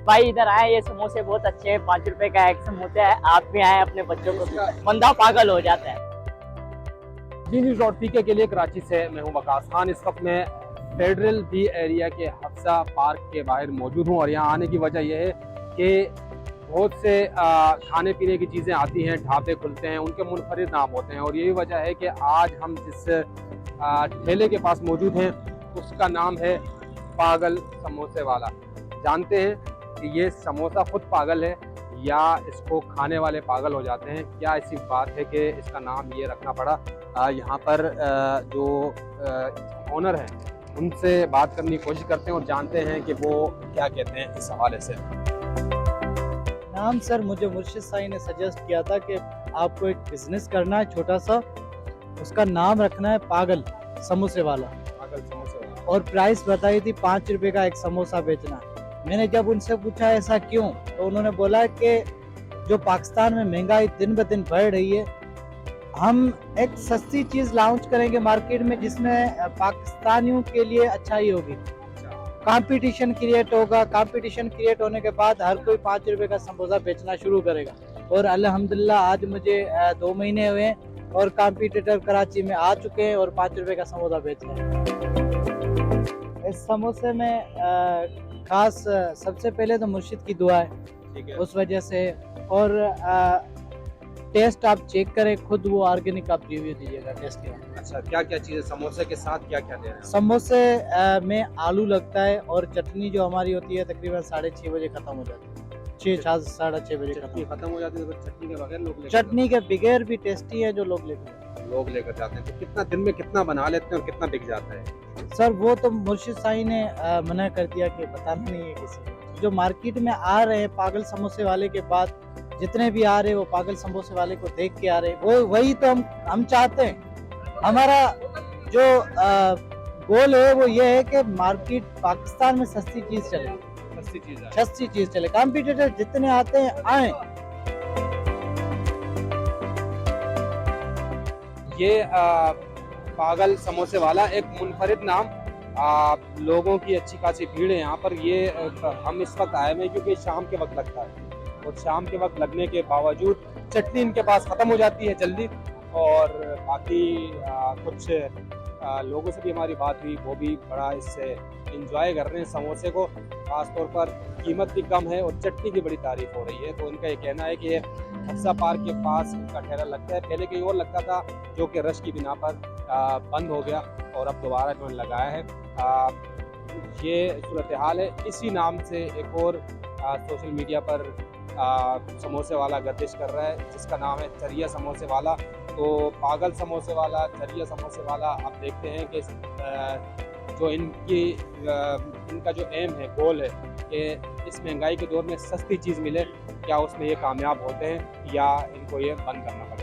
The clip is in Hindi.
भाई इधर आए, ये समोसे बहुत अच्छे हैं, 5 रुपए का एक समोसा है। आप भी आए, अपने बच्चों को बंदा पागल हो जाता है। जी न्यूज़ और पीके के लिए कराची से मैं हूं वकास खान। इस वक्त मैं फेडरल बी एरिया के हफ्सा पार्क के बाहर मौजूद हूं और यहाँ आने की वजह यह है कि बहुत से खाने पीने की चीज़ें आती हैं, ढाबे खुलते हैं, उनके मुनफरिद नाम होते हैं और यही वजह है कि आज हम जिस ठेले के पास मौजूद हैं उसका नाम है पागल समोसे वाला। जानते हैं कि ये समोसा खुद पागल है या इसको खाने वाले पागल हो जाते हैं, क्या ऐसी बात है कि इसका नाम ये रखना पड़ा। यहाँ पर जो ओनर हैं उनसे बात करने की कोशिश करते हैं और जानते हैं कि वो क्या कहते हैं इस हवाले से। नाम सर मुझे मुर्शिद साई ने सजेस्ट किया था कि आपको एक बिजनेस करना है छोटा सा, उसका नाम रखना है पागल समोसे वाला। पागल समोसे वाला। और प्राइस बताई थी 5 रुपए का एक समोसा बेचना है। मैंने जब उनसे पूछा ऐसा क्यों, तो उन्होंने बोला कि जो पाकिस्तान में महंगाई दिन ब दिन बढ़ रही है, हम एक सस्ती चीज लॉन्च करेंगे मार्केट में जिसमें पाकिस्तानियों के लिए अच्छाई होगी, कंपटीशन क्रिएट होगा। कंपटीशन क्रिएट होने के बाद हर कोई 5 रुपए का समोसा बेचना शुरू करेगा। और अल्हम्दुलिल्लाह आज मुझे 2 महीने हुए हैं और कंपटीटर कराची में आ चुके हैं और 5 रुपए का समोसा बेच रहे हैं। इस समोसे में खास सबसे पहले तो मुर्शिद की दुआ है, ठीक है। उस वजह से। और टेस्ट आप चेक करें खुद, वो ऑर्गेनिक आप रिव्यू दीजिएगा टेस्ट के बाद। अच्छा, क्या क्या चीज़ें समोसे के साथ क्या क्या दे रहे हैं? समोसे में आलू लगता है और चटनी जो हमारी होती है तकरीबन 6:30 बजे खत्म हो जाती है, 6-6:30 बजे चटनी खत्म। खत्म हो जाती है तो चटनी के बगैर लोग लेकर चटनी के बगैर भी टेस्टी है जो लोग लेते हैं। लोग लेकर जाते हैं। तो कितना दिन में कितना बना लेते हैं और कितना बिक जाता है? सर वो तो मुर्शिद साई ने मना कर दिया कि बताना नहीं है किसी को। जो मार्केट में आ रहे हैं पागल समोसे वाले के बाद, जितने भी आ रहे हैं वो पागल समोसे वाले को देख के आ रहे हैं। वो वही तो हम चाहते हैं। हमारा जो गोल है वो ये है कि मार्केट पाकिस्तान में सस्ती चीज चले, सस्ती चीज़ है। सस्ती चीज चले। कॉम्पिटिटर जितने आते हैं आए। ये पागल समोसे वाला एक मुनफरिद नाम। लोगों की अच्छी खासी भीड़ है यहाँ पर। ये हम इस वक्त आए हुए हैं क्योंकि शाम के वक्त लगता है और शाम के वक्त लगने के बावजूद चटनी इनके पास ख़त्म हो जाती है जल्दी। और बाकी कुछ लोगों से भी हमारी बात हुई, वो भी बड़ा इससे इंजॉय कर रहे हैं समोसे को। ख़ास तौर पर कीमत भी कम है और चटनी की बड़ी तारीफ हो रही है। तो इनका ये कहना है कि हफ्सा पार्क के पास इनका ठेला लगता है, पहले कहीं और लगता था जो कि रश की बिना पर बंद हो गया और अब दोबारा इन्होंने लगाया है। ये सूरत हाल है। इसी नाम से एक और सोशल मीडिया पर समोसे वाला गर्दिश कर रहा है जिसका नाम है चरिया समोसे वाला। तो पागल समोसे वाला, चरिया समोसे वाला, आप देखते हैं कि जो इनका जो एम है, गोल है कि इस महंगाई के दौर में सस्ती चीज़ मिले, क्या उसमें ये कामयाब होते हैं या इनको ये बंद करना पड़ेगा।